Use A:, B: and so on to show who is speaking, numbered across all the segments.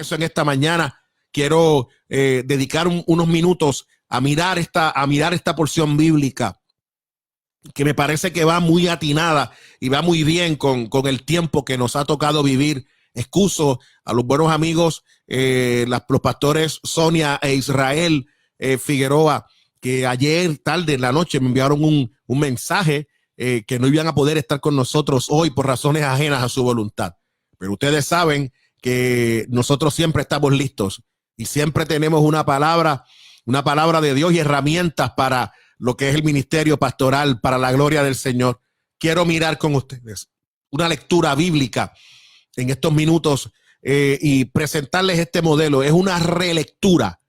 A: eso en esta mañana quiero dedicar unos minutos a mirar esta porción bíblica que me parece que va muy atinada y va muy bien con el tiempo que nos ha tocado vivir. Excuso a los buenos amigos, los pastores Sonia e Israel Figueroa, que ayer tarde en la noche me enviaron un mensaje que no iban a poder estar con nosotros hoy por razones ajenas a su voluntad. Pero ustedes saben que nosotros siempre estamos listos y siempre tenemos una palabra de Dios y herramientas para lo que es el ministerio pastoral, para la gloria del Señor. Quiero mirar con ustedes una lectura bíblica en estos minutos y presentarles este modelo. Es una relectura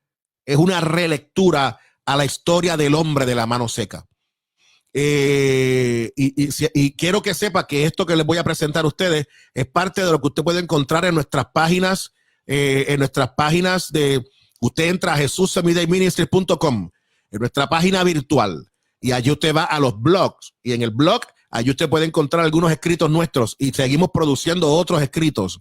A: a la historia del hombre de la mano seca. Y quiero que sepa que esto que les voy a presentar a ustedes es parte de lo que usted puede encontrar en nuestras páginas, de usted entra a JesusEveryDayMinistries.com, en nuestra página virtual, y allí usted va a los blogs, y en el blog allí usted puede encontrar algunos escritos nuestros y seguimos produciendo otros escritos,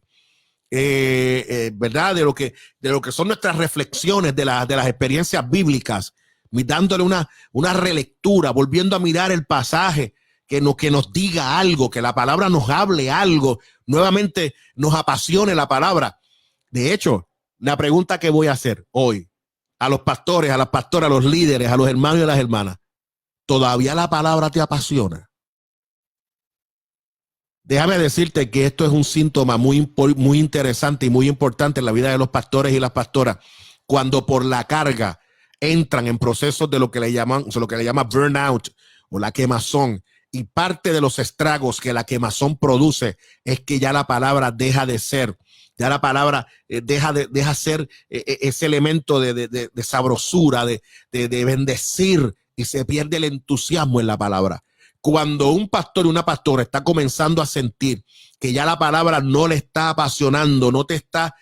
A: ¿verdad? De lo que son nuestras reflexiones de las experiencias bíblicas, dándole una relectura, volviendo a mirar el pasaje que nos diga algo, que la palabra nos hable algo, nuevamente nos apasione la palabra. De hecho, la pregunta que voy a hacer hoy a los pastores, a las pastoras, a los líderes, a los hermanos y a las hermanas: ¿todavía la palabra te apasiona? Déjame decirte que esto es un síntoma muy interesante y muy importante en la vida de los pastores y las pastoras, cuando por la carga entran en procesos de lo que le llama burnout o la quemazón, y parte de los estragos que la quemazón produce es que ya la palabra deja de ser, ya la palabra deja ser ese elemento de sabrosura, de bendecir, y se pierde el entusiasmo en la palabra. Cuando un pastor y una pastora está comenzando a sentir que ya la palabra no le está apasionando, no te está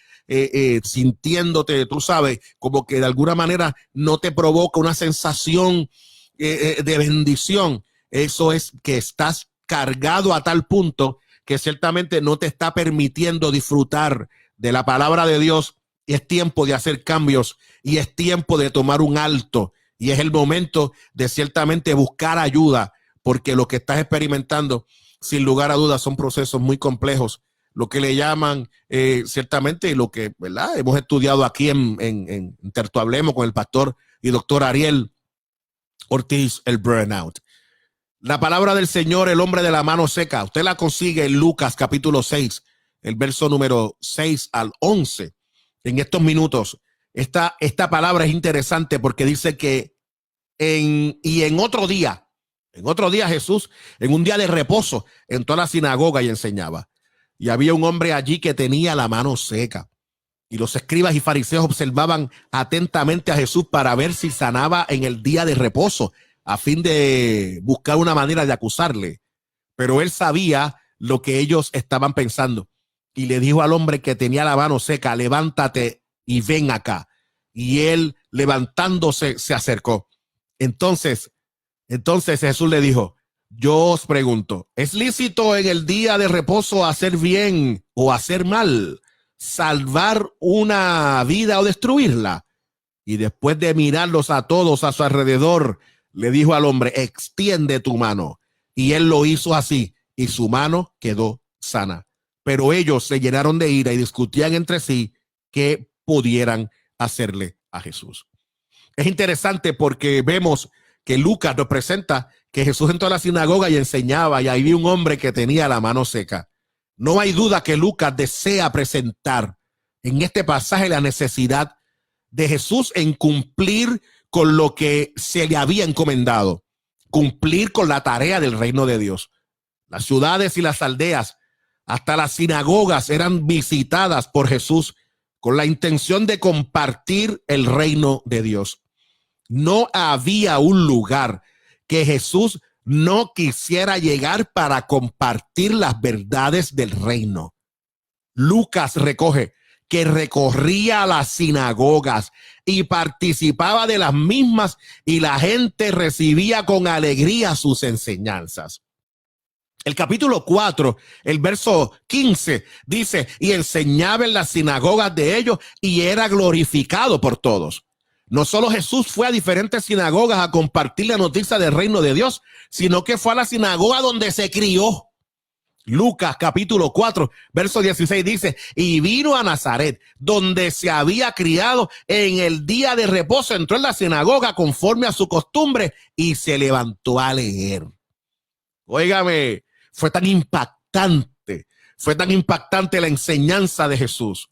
A: sintiéndote, tú sabes, como que de alguna manera no te provoca una sensación de bendición, eso es que estás cargado a tal punto que ciertamente no te está permitiendo disfrutar de la palabra de Dios. Y es tiempo de hacer cambios y es tiempo de tomar un alto, y es el momento de ciertamente buscar ayuda, porque lo que estás experimentando sin lugar a dudas son procesos muy complejos, lo que le llaman ciertamente, y lo que, ¿verdad?, hemos estudiado aquí en Terto Hablemos con el pastor y doctor Ariel Ortiz, el burnout. La palabra del Señor, el hombre de la mano seca, usted la consigue en Lucas capítulo 6, el verso número 6 al 11. En estos minutos, esta palabra es interesante porque dice que en otro día Jesús, en un día de reposo, entró a la sinagoga y enseñaba. Y había un hombre allí que tenía la mano seca. Y los escribas y fariseos observaban atentamente a Jesús para ver si sanaba en el día de reposo, a fin de buscar una manera de acusarle. Pero él sabía lo que ellos estaban pensando. Y le dijo al hombre que tenía la mano seca: levántate y ven acá. Y él, levantándose, se acercó. Entonces Jesús le dijo: yo os pregunto, ¿es lícito en el día de reposo hacer bien o hacer mal, salvar una vida o destruirla? Y después de mirarlos a todos a su alrededor, le dijo al hombre: extiende tu mano. Y él lo hizo así, y su mano quedó sana. Pero ellos se llenaron de ira y discutían entre sí qué pudieran hacerle a Jesús. Es interesante porque vemos que Lucas nos presenta que Jesús entró a la sinagoga y enseñaba, y ahí vi un hombre que tenía la mano seca. No hay duda que Lucas desea presentar en este pasaje la necesidad de Jesús en cumplir con lo que se le había encomendado, cumplir con la tarea del reino de Dios. Las ciudades y las aldeas, hasta las sinagogas, eran visitadas por Jesús con la intención de compartir el reino de Dios. No había un lugar que Jesús no quisiera llegar para compartir las verdades del reino. Lucas recoge que recorría las sinagogas y participaba de las mismas, y la gente recibía con alegría sus enseñanzas. El capítulo 4, el verso 15, dice, y enseñaba en las sinagogas de ellos y era glorificado por todos. No solo Jesús fue a diferentes sinagogas a compartir la noticia del reino de Dios, sino que fue a la sinagoga donde se crió. Lucas capítulo 4, verso 16 dice, y vino a Nazaret, donde se había criado. En el día de reposo entró en la sinagoga conforme a su costumbre y se levantó a leer. Óigame, fue tan impactante la enseñanza de Jesús,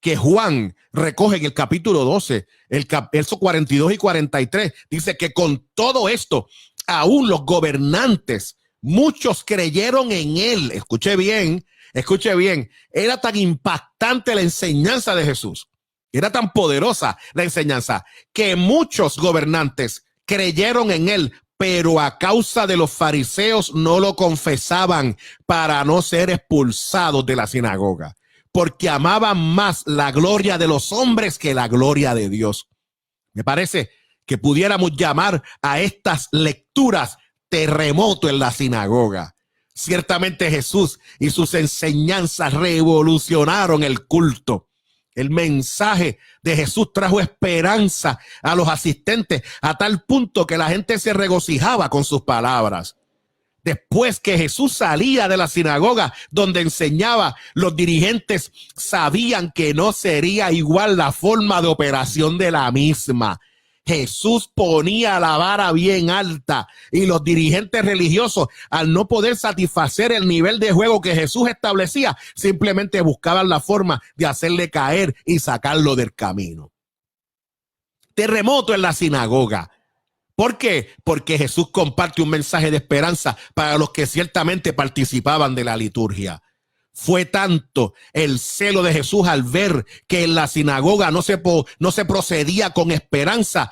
A: que Juan recoge en el capítulo 12, el verso 42 y 43, dice que con todo esto, aún los gobernantes, muchos creyeron en él. Escuche bien, era tan impactante la enseñanza de Jesús, era tan poderosa la enseñanza, que muchos gobernantes creyeron en él, pero a causa de los fariseos no lo confesaban para no ser expulsados de la sinagoga, porque amaban más la gloria de los hombres que la gloria de Dios. Me parece que pudiéramos llamar a estas lecturas terremoto en la sinagoga. Ciertamente Jesús y sus enseñanzas revolucionaron el culto. El mensaje de Jesús trajo esperanza a los asistentes a tal punto que la gente se regocijaba con sus palabras. Después que Jesús salía de la sinagoga donde enseñaba, los dirigentes sabían que no sería igual la forma de operación de la misma. Jesús ponía la vara bien alta y los dirigentes religiosos, al no poder satisfacer el nivel de juego que Jesús establecía, simplemente buscaban la forma de hacerle caer y sacarlo del camino. Terremoto en la sinagoga. ¿Por qué? Porque Jesús comparte un mensaje de esperanza para los que ciertamente participaban de la liturgia. Fue tanto el celo de Jesús al ver que en la sinagoga no se procedía con esperanza,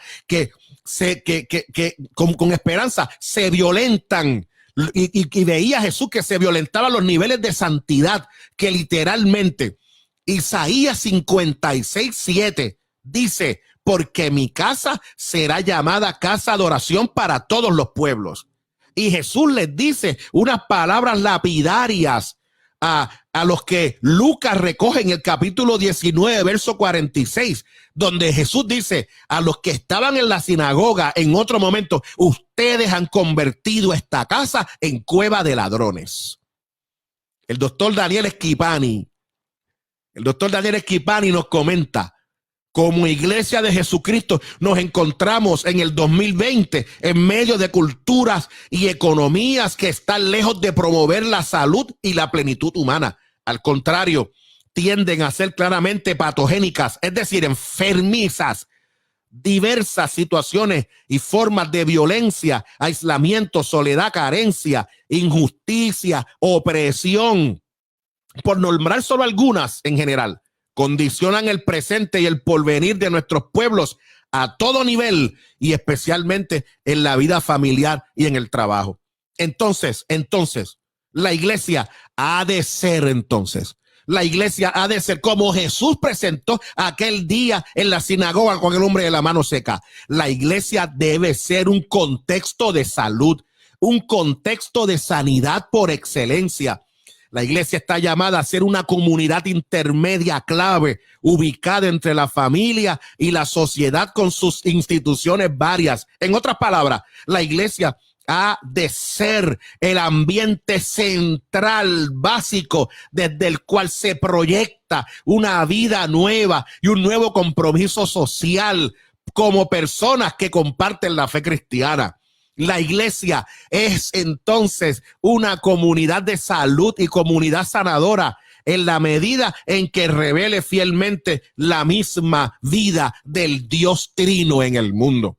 A: con esperanza se violentan. Y veía Jesús que se violentaban los niveles de santidad, que literalmente Isaías 56:7 dice, porque mi casa será llamada casa de oración para todos los pueblos. Y Jesús les dice unas palabras lapidarias a los que Lucas recoge en el capítulo 19, verso 46, donde Jesús dice a los que estaban en la sinagoga en otro momento, ustedes han convertido esta casa en cueva de ladrones. El doctor Daniel Esquipani nos comenta: como iglesia de Jesucristo nos encontramos en el 2020 en medio de culturas y economías que están lejos de promover la salud y la plenitud humana. Al contrario, tienden a ser claramente patogénicas, es decir, enfermizas. Diversas situaciones y formas de violencia, aislamiento, soledad, carencia, injusticia, opresión, por nombrar solo algunas en general, condicionan el presente y el porvenir de nuestros pueblos a todo nivel y especialmente en la vida familiar y en el trabajo. Entonces, la iglesia ha de ser como Jesús presentó aquel día en la sinagoga con el hombre de la mano seca. La iglesia debe ser un contexto de salud, un contexto de sanidad por excelencia. La iglesia está llamada a ser una comunidad intermedia clave, ubicada entre la familia y la sociedad con sus instituciones varias. En otras palabras, la iglesia ha de ser el ambiente central, básico, desde el cual se proyecta una vida nueva y un nuevo compromiso social como personas que comparten la fe cristiana. La iglesia es entonces una comunidad de salud y comunidad sanadora en la medida en que revele fielmente la misma vida del Dios Trino en el mundo.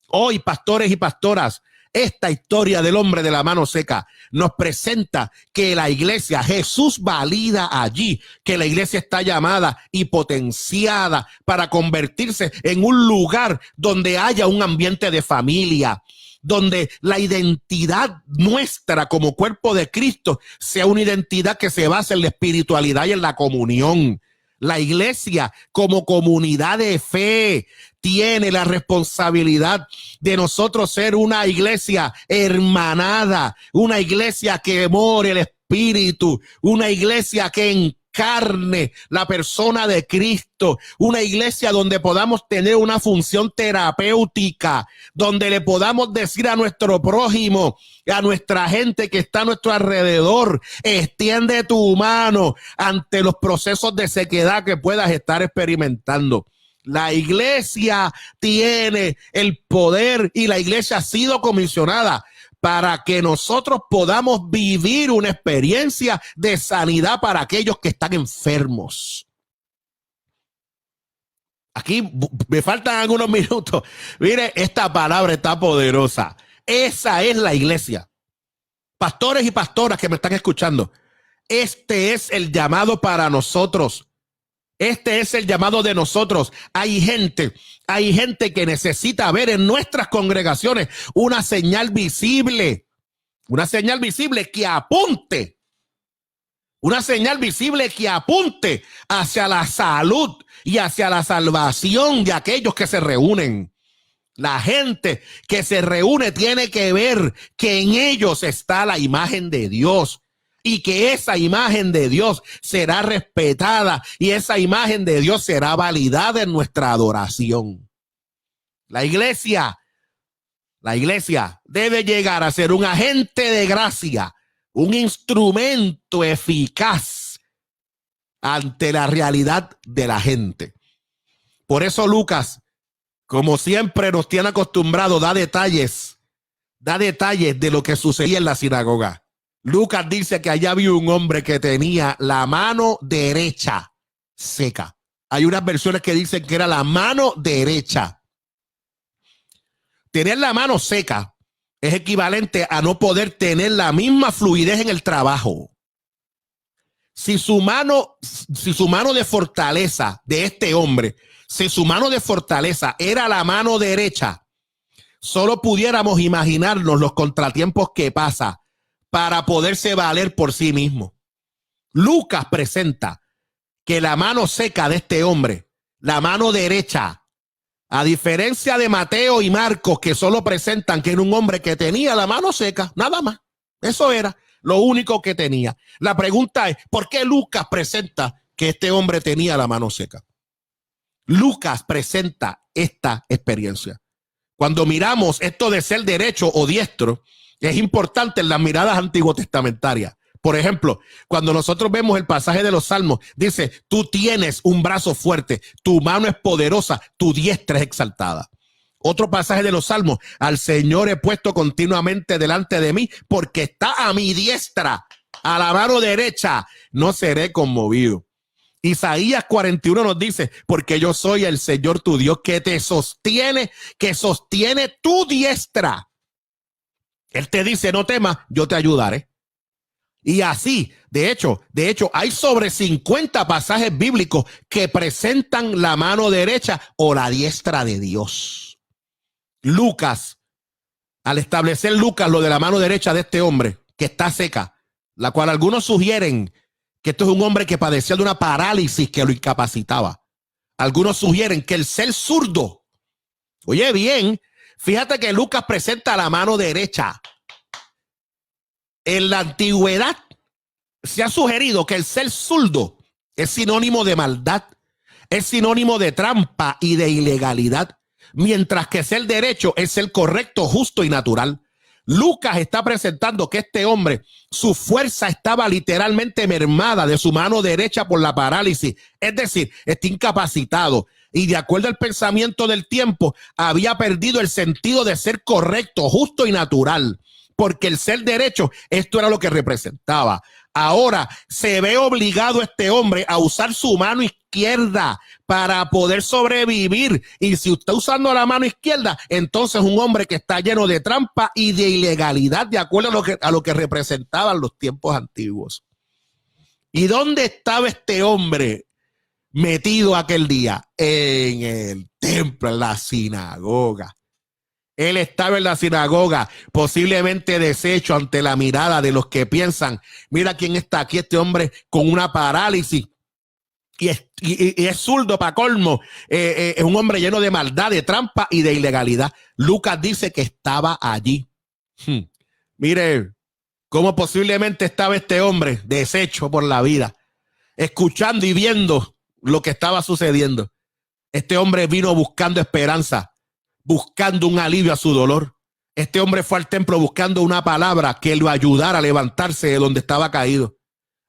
A: Hoy, pastores y pastoras, esta historia del hombre de la mano seca nos presenta que la iglesia, Jesús valida allí que la iglesia está llamada y potenciada para convertirse en un lugar donde haya un ambiente de familia, donde la identidad nuestra como cuerpo de Cristo sea una identidad que se basa en la espiritualidad y en la comunión. La iglesia como comunidad de fe tiene la responsabilidad de nosotros ser una iglesia hermanada, una iglesia que more el Espíritu, una iglesia que encarne la persona de Cristo, una iglesia donde podamos tener una función terapéutica, donde le podamos decir a nuestro prójimo, a nuestra gente que está a nuestro alrededor, extiende tu mano ante los procesos de sequedad que puedas estar experimentando. La iglesia tiene el poder y la iglesia ha sido comisionada para que nosotros podamos vivir una experiencia de sanidad para aquellos que están enfermos. Aquí me faltan algunos minutos. Mire, esta palabra está poderosa. Esa es la iglesia. Pastores y pastoras que me están escuchando, este es el llamado para nosotros. Este es el llamado de nosotros. Hay gente que necesita ver en nuestras congregaciones una señal visible que apunte, hacia la salud y hacia la salvación de aquellos que se reúnen. La gente que se reúne tiene que ver que en ellos está la imagen de Dios. Y que esa imagen de Dios será respetada y esa imagen de Dios será validada en nuestra adoración. La iglesia debe llegar a ser un agente de gracia, un instrumento eficaz ante la realidad de la gente. Por eso Lucas, como siempre nos tiene acostumbrado, da detalles de lo que sucedía en la sinagoga. Lucas dice que allá había un hombre que tenía la mano derecha seca. Hay unas versiones que dicen que era la mano derecha. Tener la mano seca es equivalente a no poder tener la misma fluidez en el trabajo. Si su mano de fortaleza de este hombre, si su mano de fortaleza era la mano derecha, solo pudiéramos imaginarnos los contratiempos que pasa para poderse valer por sí mismo. Lucas presenta que la mano seca de este hombre, la mano derecha, a diferencia de Mateo y Marcos, que solo presentan que era un hombre que tenía la mano seca, nada más. Eso era lo único que tenía. La pregunta es, ¿por qué Lucas presenta que este hombre tenía la mano seca? Lucas presenta esta experiencia. Cuando miramos esto de ser derecho o diestro, es importante en las miradas antiguo testamentarias. Por ejemplo, cuando nosotros vemos el pasaje de los Salmos, dice, tú tienes un brazo fuerte, tu mano es poderosa, tu diestra es exaltada. Otro pasaje de los Salmos, al Señor he puesto continuamente delante de mí, porque está a mi diestra, a la mano derecha, no seré conmovido. Isaías 41 nos dice, porque yo soy el Señor tu Dios que te sostiene, que sostiene tu diestra. Él te dice, no temas, yo te ayudaré. Y así, de hecho, hay sobre 50 pasajes bíblicos que presentan la mano derecha o la diestra de Dios. Lucas, al establecer Lucas lo de la mano derecha de este hombre que está seca, la cual algunos sugieren que esto es un hombre que padecía de una parálisis que lo incapacitaba. Algunos sugieren que el ser zurdo, oye bien, fíjate que Lucas presenta la mano derecha. En la antigüedad se ha sugerido que el ser zurdo es sinónimo de maldad, es sinónimo de trampa y de ilegalidad, mientras que ser derecho es ser correcto, justo y natural. Lucas está presentando que este hombre, su fuerza estaba literalmente mermada de su mano derecha por la parálisis, es decir, está incapacitado. Y de acuerdo al pensamiento del tiempo, había perdido el sentido de ser correcto, justo y natural, porque el ser derecho, esto era lo que representaba. Ahora se ve obligado este hombre a usar su mano izquierda para poder sobrevivir. Y si usted está usando la mano izquierda, entonces un hombre que está lleno de trampa y de ilegalidad, de acuerdo a lo que representaban los tiempos antiguos. ¿Y dónde estaba este hombre metido aquel día? En el templo, en la sinagoga. Él estaba en la sinagoga, posiblemente deshecho ante la mirada de los que piensan, mira quién está aquí, este hombre con una parálisis. y es zurdo para colmo. Es un hombre lleno de maldad, de trampa y de ilegalidad. Lucas dice que estaba allí. Mire, cómo posiblemente estaba este hombre deshecho por la vida, escuchando y viendo lo que estaba sucediendo. Este hombre vino buscando esperanza, buscando un alivio a su dolor. Este hombre fue al templo buscando una palabra que lo ayudara a levantarse de donde estaba caído.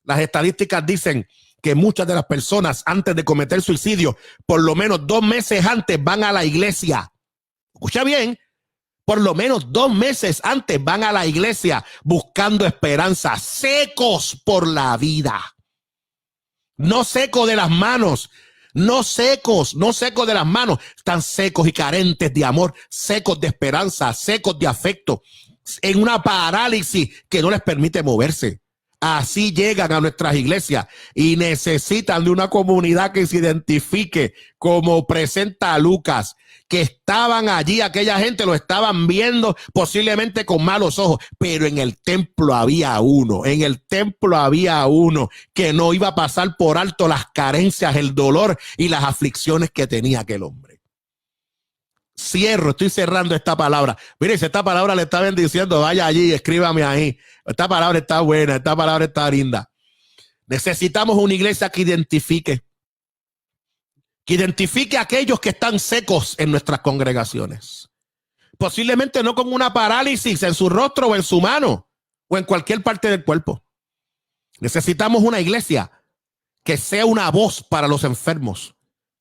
A: Las estadísticas dicen que muchas de las personas antes de cometer suicidio, por lo menos 2 meses antes van a la iglesia. Escucha bien, por lo menos 2 meses antes van a la iglesia buscando esperanza, secos por la vida. No secos de las manos, no secos de las manos, están secos y carentes de amor, secos de esperanza, secos de afecto, en una parálisis que no les permite moverse. Así llegan a nuestras iglesias y necesitan de una comunidad que se identifique como presenta a Lucas, que estaban allí, aquella gente lo estaban viendo posiblemente con malos ojos, pero en el templo había uno que no iba a pasar por alto las carencias, el dolor y las aflicciones que tenía aquel hombre. Estoy cerrando esta palabra. Mire, si esta palabra le está bendiciendo, vaya allí, escríbame ahí. Esta palabra está buena, esta palabra está linda. Necesitamos una iglesia que identifique a aquellos que están secos en nuestras congregaciones. Posiblemente no con una parálisis en su rostro o en su mano o en cualquier parte del cuerpo. Necesitamos una iglesia que sea una voz para los enfermos.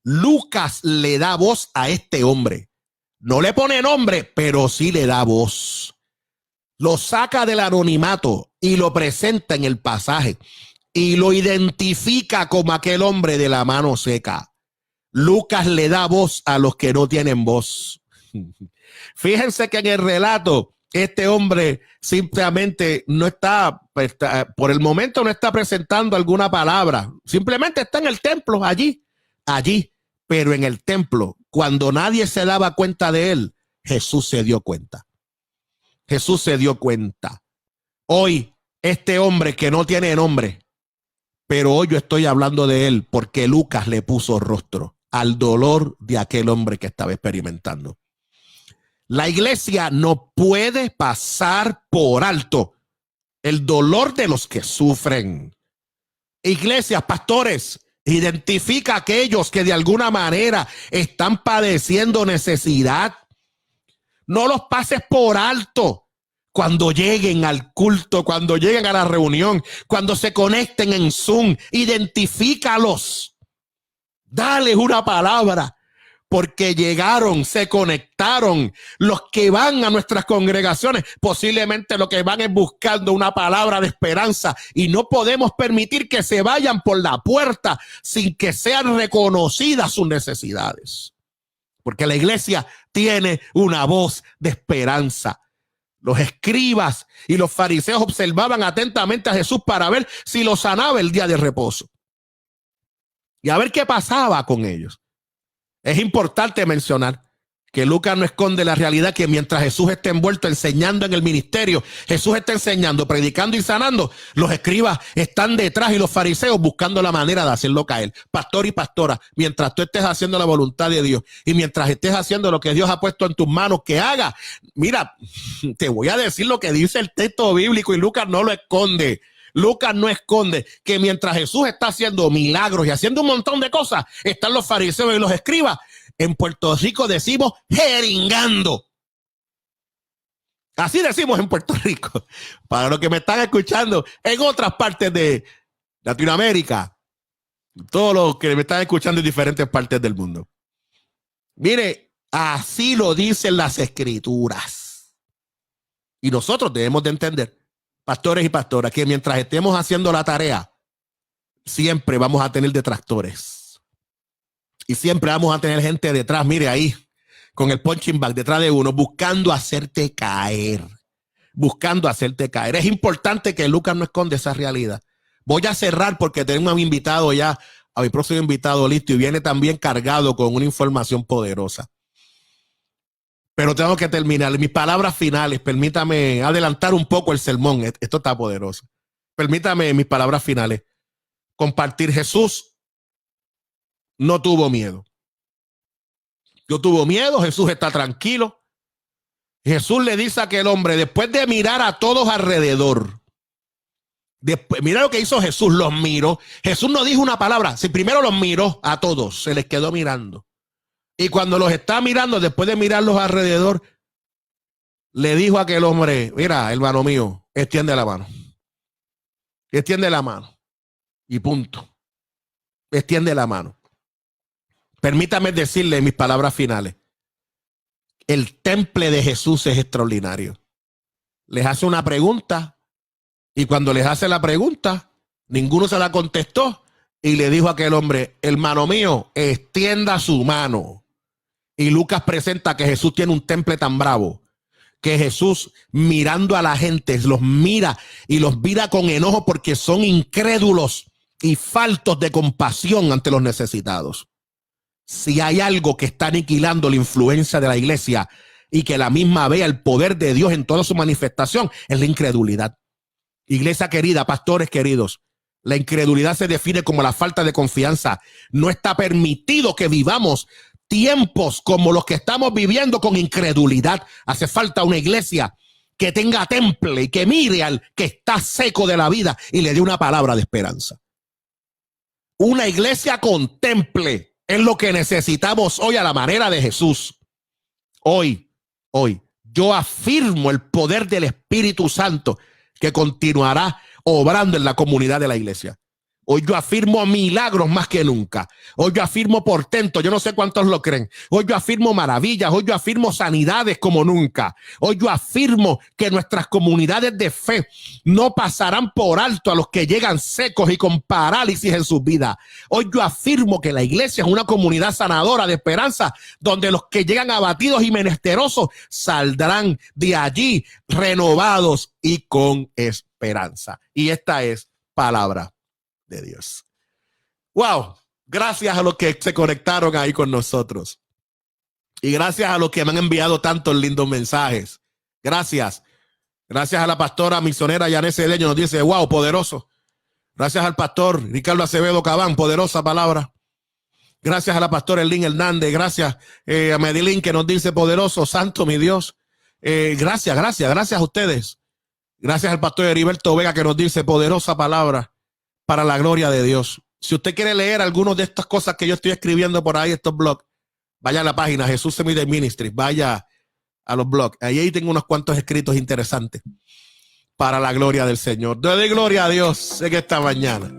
A: Lucas le da voz a este hombre. No le pone nombre, pero sí le da voz. Lo saca del anonimato y lo presenta en el pasaje y lo identifica como aquel hombre de la mano seca. Lucas le da voz a los que no tienen voz. Fíjense que en el relato este hombre simplemente no está, por el momento no está presentando alguna palabra. Simplemente está en el templo, allí. Pero en el templo, cuando nadie se daba cuenta de él, Jesús se dio cuenta. Hoy, este hombre que no tiene nombre, pero hoy yo estoy hablando de él porque Lucas le puso rostro al dolor de aquel hombre que estaba experimentando. La iglesia no puede pasar por alto el dolor de los que sufren. Iglesias, pastores, identifica a aquellos que de alguna manera están padeciendo necesidad. No los pases por alto. Cuando lleguen al culto, cuando lleguen a la reunión, cuando se conecten en Zoom, identifícalos. Dales una palabra, porque llegaron, se conectaron. Los que van a nuestras congregaciones, posiblemente lo que van es buscando una palabra de esperanza y no podemos permitir que se vayan por la puerta sin que sean reconocidas sus necesidades. Porque la iglesia tiene una voz de esperanza. Los escribas y los fariseos observaban atentamente a Jesús para ver si lo sanaba el día de reposo y a ver qué pasaba con ellos. Es importante mencionar que Lucas no esconde la realidad que mientras Jesús está envuelto enseñando en el ministerio, Jesús está enseñando, predicando y sanando, los escribas están detrás y los fariseos buscando la manera de hacerlo caer. Pastor y pastora, mientras tú estés haciendo la voluntad de Dios y mientras estés haciendo lo que Dios ha puesto en tus manos que haga, mira, te voy a decir lo que dice el texto bíblico y Lucas no lo esconde. Lucas no esconde que mientras Jesús está haciendo milagros y haciendo un montón de cosas, están los fariseos y los escribas. En Puerto Rico decimos jeringando. Así decimos en Puerto Rico. Para los que me están escuchando en otras partes de Latinoamérica, todos los que me están escuchando en diferentes partes del mundo. Mire, así lo dicen las escrituras. Y nosotros debemos de entender, pastores y pastoras, que mientras estemos haciendo la tarea, siempre vamos a tener detractores. Y siempre vamos a tener gente detrás, mire ahí, con el punching bag detrás de uno, buscando hacerte caer. Es importante que Lucas no esconde esa realidad. Voy a cerrar porque tengo a mi invitado ya, a mi próximo invitado listo, y viene también cargado con una información poderosa. Pero tengo que terminar. Mis palabras finales, permítame adelantar un poco el sermón. Esto está poderoso. Permítame mis palabras finales. Compartir. Jesús no tuvo miedo. No tuvo miedo, Jesús está tranquilo. Jesús le dice a aquel hombre, después de mirar a todos alrededor, mira lo que hizo Jesús, los miró. Jesús no dijo una palabra, si primero los miró a todos, se les quedó mirando. Y cuando los está mirando, después de mirarlos alrededor, le dijo a aquel hombre, mira, hermano mío, extiende la mano. Extiende la mano. Y punto. Extiende la mano. Permítame decirle mis palabras finales. El temple de Jesús es extraordinario. Les hace una pregunta y cuando les hace la pregunta, ninguno se la contestó y le dijo a aquel hombre, hermano mío, extienda su mano. Y Lucas presenta que Jesús tiene un temple tan bravo que Jesús, mirando a la gente, los mira y los mira con enojo porque son incrédulos y faltos de compasión ante los necesitados. Si hay algo que está aniquilando la influencia de la iglesia y que la misma vea el poder de Dios en toda su manifestación, es la incredulidad. Iglesia querida, pastores queridos, la incredulidad se define como la falta de confianza. No está permitido que vivamos tiempos como los que estamos viviendo con incredulidad. Hace falta una iglesia que tenga temple y que mire al que está seco de la vida y le dé una palabra de esperanza. Una iglesia con temple es lo que necesitamos hoy a la manera de Jesús. Hoy, yo afirmo el poder del Espíritu Santo que continuará obrando en la comunidad de la iglesia. Hoy yo afirmo milagros más que nunca. Hoy yo afirmo portentos, yo no sé cuántos lo creen. Hoy yo afirmo maravillas, hoy yo afirmo sanidades como nunca. Hoy yo afirmo que nuestras comunidades de fe no pasarán por alto a los que llegan secos y con parálisis en sus vidas. Hoy yo afirmo que la iglesia es una comunidad sanadora de esperanza, donde los que llegan abatidos y menesterosos saldrán de allí renovados y con esperanza. Y esta es palabra de Dios. Wow, gracias a los que se conectaron ahí con nosotros y gracias a los que me han enviado tantos lindos mensajes. Gracias a la pastora misionera Yané Cedeño, nos dice wow, poderoso. Gracias al pastor Ricardo Acevedo Cabán, poderosa palabra. Gracias a la pastora Elín Hernández, gracias a Medellín que nos dice poderoso, santo mi Dios. Gracias a ustedes. Gracias al pastor Heriberto Vega que nos dice poderosa palabra para la gloria de Dios. Si usted quiere leer algunas de estas cosas que yo estoy escribiendo por ahí, estos blogs, vaya a la página Jesús Semide Ministries, vaya a los blogs. Ahí tengo unos cuantos escritos interesantes para la gloria del Señor. Doy gloria a Dios en esta mañana.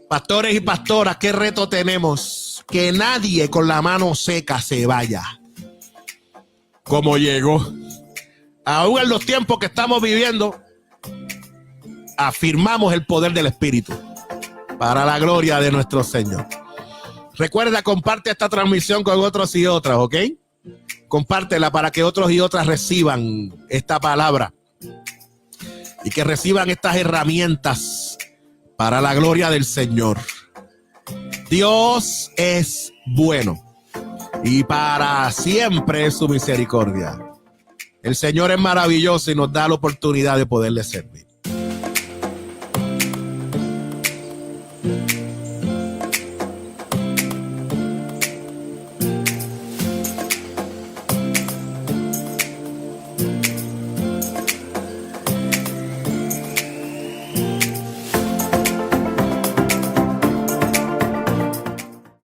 A: Pastores y pastoras, qué reto tenemos. Que nadie con la mano seca se vaya como llegó. Aún en los tiempos que estamos viviendo, afirmamos el poder del Espíritu para la gloria de nuestro Señor. Recuerda, comparte esta transmisión con otros y otras, ¿ok? Compártela para que otros y otras reciban esta palabra y que reciban estas herramientas para la gloria del Señor. Dios es bueno y para siempre es su misericordia. El Señor es maravilloso y nos da la oportunidad de poderle servir.